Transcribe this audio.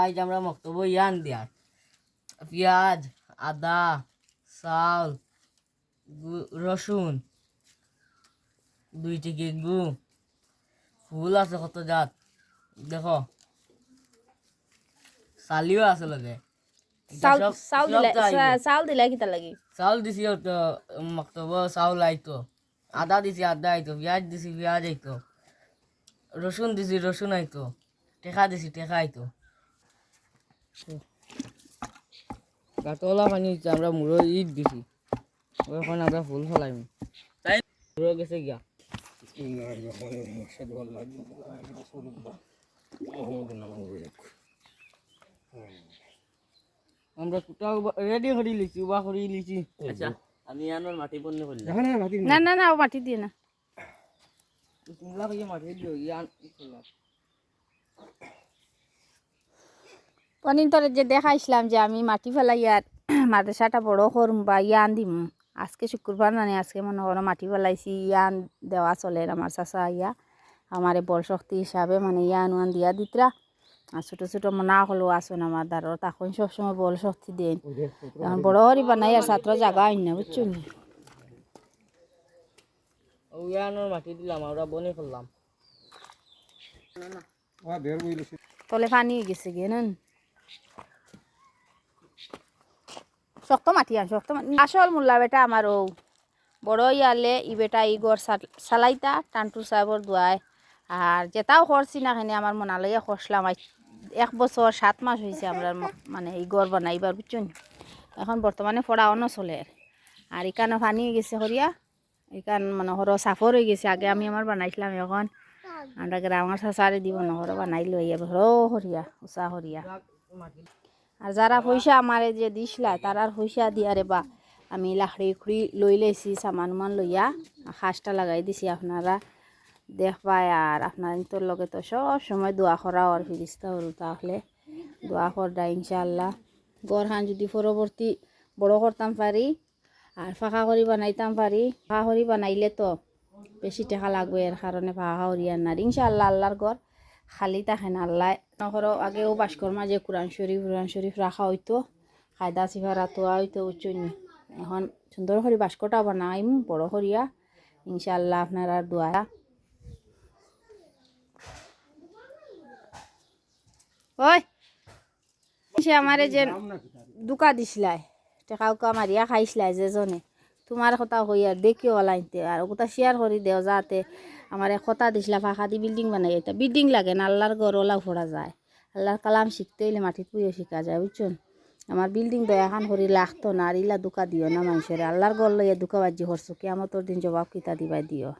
আজ আমরা মক্তব্য ইয়ান দিয়ার পেঁয়াজ, আদা, চাউল, রসুন, 2টি গেগু, ফুল আছে কত জাত দেখো, চালিও আছে লগে। চাউল দিলা কিতা লাগি? চাউল দিছি মক্তব্য চাউল আইতো, আদা দিছি আদা আইতো, পেঁয়াজ দিছি পেঁয়াজ আইতো, রসুন দিছি রসুন আইতো, টেকা দিছি টেকা আইতো। গাতলা পানি দিচ্ছি আমরা মুড়ো ইট দিছি, ওখানে আমরা ফুল ফলাইম তাই মুড়ো গেছে গিয়া। আমরা কোথাও রেডি করে লিছি, উবা করে লিছি। আচ্ছা আমি আনোর মাটি বন্ধ করলাম। না না না, ও মাটি দিয়ে না। তোমরা কি মাটি দিও ইয়ান করলাম। পনির তরে যে দেখাইছিলাম যে আমি মাটি ফেলাইয়ার মাদ্রাসাটা বড় করুম বা ইয়ান দিম, আজকে শুক্রবার না, আজকে মনে করো মাটি ফেলাইছি, ইয়ান দেওয়া চলে আমার চাচা ইয়া আমার বল শক্তি হিসাবে মানে ইয়ান ওয়ান দিয়া দিতরা। আর ছোটো ছোটো মনা হলেও আসুন আমার দ্বারা তখন সবসময় বল শক্তি দেন, এখন বড় হরি বানাই আর ছাত্র জাগা আইন না বুঝছো। ইয়ানোর মাটি দিলাম আমরা বনে করলাম। তলে পানি গেছে গিয়ে নেন শক্ত মাটি আন শক্ত মাটি। আসল মোল্লা বেটা আমার ও বড় ইয়ালে ই বেটা ই গড় সালাইতা টানটুর সাহেবর দোয়ায়। আর যেটাও করছি না খানি আমার মনালয়ে খসলাম 1 বছর 7 মাস হয়েছে আমরা মানে এই গড় বানাইবার বুঝছেন। এখন বর্তমানে পড়াওনো চলে আর এখানে পানি গেছে হরিয়া, এখান মানে হর সাফর হয়ে গেছে। আগে আমি আমার বানাইছিলাম, এখন আমরা গ্রামের সাসারে দিব না হর বানাই লই হর হরিয়া উষা হরিয়া। আর যারা পয়সা আমারে যে দিছিলা তারার পয়সা দিয়ারে বা আমি লাখড়ি খুড়ি লই লাইছি সামান মান লইয়া খাসটা লাগাই দিছি। আপনারা দেখবাই আর আপনার তোর লগে তো সব সময় দোয়া করা আর ফিরিস্তা হল, তাহলে দোয়া করদা ইনশাআল্লাহ গড়হান যদি পরবর্তী বড় করতাম পারি আর ফাঁকা করি বানাইতাম পারি। ফাঁকা করি বানাইলে তো বেশি টাকা লাগবে, এর কারণে ফাঁকা করি আর না ইনশাআল্লাহ আল্লাহর ঘর খালি থাকে না। আল্লাহ নকর আগেও বাস্কর মাঝে কোরআন শরীফ রাখা হইতো, খায়দা সিফারা তোয়া হইতো উচ্চনি। এখন সুন্দর করে বাস্কটা বানাইম বড় করিয়া ইনশাআল্লাহ আপনারা দোয়া। ওই সে আমারে যে দুকা দিছিলাই টেকা উকা মারিয়া খাইছিলাই যে জনে তোমার কথা কই আর দেখি ওলাইতে আর ওটা শেয়ার করি দেও যাতে আমার কথা দিছিলা ফাঁকা দি বিল্ডিং বানাই। এটা বিল্ডিং লাগে না, আল্লাহর ঘর ওলা ফোড়া যায়। আল্লাহর কালাম শিখতে হইলে মাটির পুইও শিখা যায় বুঝছেন। আমার বিল্ডিং দয়াখান করি লাগতো না আর ইলা দুকা দিও না মানুষের। আল্লাহর ঘর লইয়া দুকা বাজি হরছো কি আমার তোর দিন জবাব কিতা দিবাই দিও।